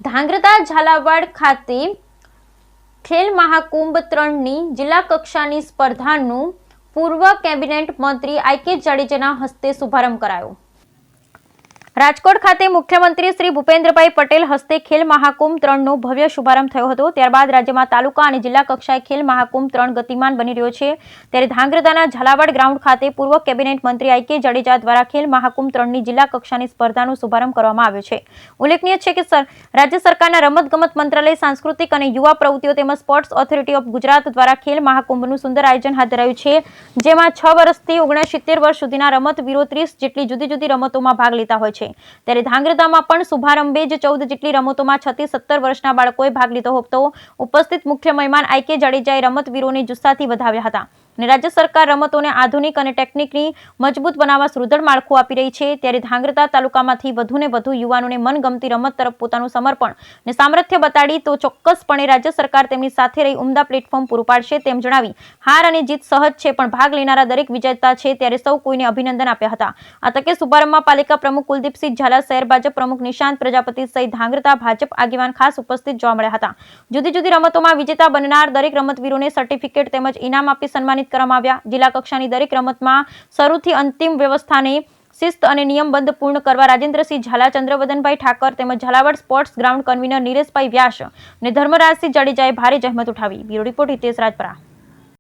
ધાંગ્રધા ઝાલાવાડ ખાતે ખેલ મહાકુંભ 3ની જિલ્લા કક્ષાની સ્પર્ધાનું પૂર્વ કેબિનેટ મંત્રી આઈ.કે. જાડેજાના હસ્તે શુભારંભ કરાયો। રાજકોટ ખાતે મુખ્યમંત્રી શ્રી ભૂપેન્દ્રભાઈ પટેલ હસ્તે ખેલ મહાકુંભ 3નો ભવ્ય શુભારંભ થયો હતો। ત્યારબાદ રાજ્યમાં તાલુકા અને જિલ્લા કક્ષાએ ખેલ મહાકુંભ 3 ગતિમાન બની રહ્યો છે। ત્યારે ધાંગ્રધાના ઝાલાવાડ ગ્રાઉન્ડ ખાતે પૂર્વ કેબિનેટ મંત્રી આઈ.કે. જાડેજા દ્વારા ખેલ મહાકુંભ 3ની જિલ્લા કક્ષાની સ્પર્ધાનો શુભારંભ કરવામાં આવ્યો છે। ઉલ્લેખનીય છે કે રાજ્ય સરકારના રમતગમત મંત્રાલય, સાંસ્કૃતિક અને યુવા પ્રવૃત્તિઓ તેમજ સ્પોર્ટ્સ ઓથોરિટી ઓફ ગુજરાત દ્વારા ખેલ મહાકુંભનું સુંદર આયોજન હાથ ધરાયું છે, જેમાં 6 વર્ષથી 69 વર્ષ સુધીના રમતવીરો 30 જેટલી જુદી જુદી રમતોમાં ભાગ લેતા હોય છે। ત્યારે ધાંગ્રધામાં પણ શુભારંભે જ 14 જેટલી રમતોમાં 6 થી 17 વર્ષના બાળકોએ ભાગ લીધો હતો। ઉપસ્થિત મુખ્ય મહેમાન આઈ.કે. જાડેજાએ રમતવીરોને જુસ્સાથી વધાવ્યા હતા અને રાજ્ય સરકાર રમતોને આધુનિક અને ટેકનિકની મજબૂત બનાવવા સુદૃઢ માળખું આપી રહી છે। ત્યારે ધાંગ્રધા તાલુકામાંથી વધુને વધુ યુવાનોને મનગમતી રમત તરફ પોતાનું સમર્પણ અને સામર્થ્ય બતાડી તો ચોક્કસપણે રાજ્ય સરકાર તેમની સાથે રહી ઉમદા પ્લેટફોર્મ પૂરું પાડશે તેમ જણાવી હાર અને જીત સહજ છે, પણ ભાગ લેનારા દરેક વિજેતા છે, ત્યારે સૌ કોઈને અભિનંદન આપ્યા હતા। આ તકે શુભારંભમાં પાલિકા પ્રમુખ કુલદીપસિંહ ઝાલા, શહેર ભાજપ પ્રમુખ નિશાંત પ્રજાપતિ સહિત ધાંગ્રધા ભાજપ આગેવાન ખાસ ઉપસ્થિત જોવા મળ્યા હતા। જુદી જુદી રમતોમાં વિજેતા બનનાર દરેક રમતવીરોને સર્ટિફિકેટ તેમજ ઇનામ આપી સન્માનિત કરવામાં આવ્યા। જિલ્લા કક્ષાની દરેક રમતમાં શરૂથી અંતિમ વ્યવસ્થાને શિસ્ત અને નિયમબદ્ધ પૂર્ણ કરવા રાજેન્દ્રસિંહ ઝાલા, ચંદ્રવદનભાઈ ઠાકર તેમજ ઝાલાવાડ સ્પોર્ટ્સ ગ્રાઉન્ડ કન્વીનર નિરેશભાઈ વ્યાસ અને ધર્મરાજસિંહ જાડેજાએ ભારે જહેમત ઉઠાવી। Bureau report Hitesh Rajpara.